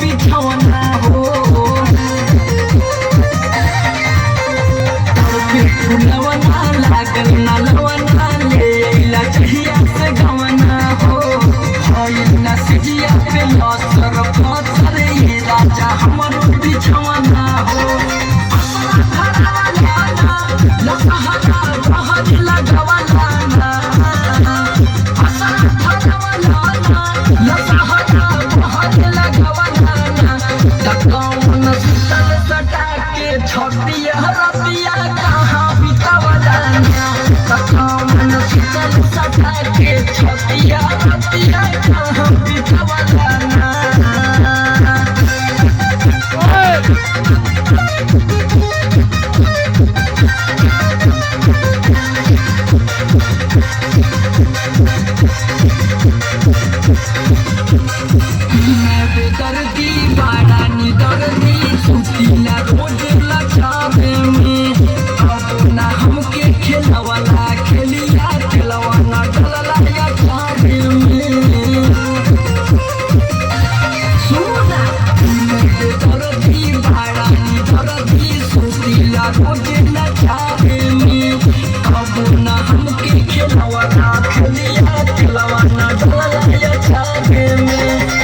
बिछौना हो फुलवना लागल ना लवना ले अइला जहिया से गवना हो भइल ना सिजिया पे लसर फसर ये राजा हमर बिछौना हो छतिया रतिया कहाँ बितावलाना मन शीतल सटा के छतिया रतिया कहाँ बितावलाना बेदर्दी बाड़ा निदर्दी सुतीला रोज लचावे में अब ना हमके खेलवाला खेलिया खेलवाना डलला या चावे में सुना बेदर्दी बाड़ा निदर्दी सुतीला रोज लचावे में अब ना हमके खेलवाला खेलिया खेलवाना डलला या चावे में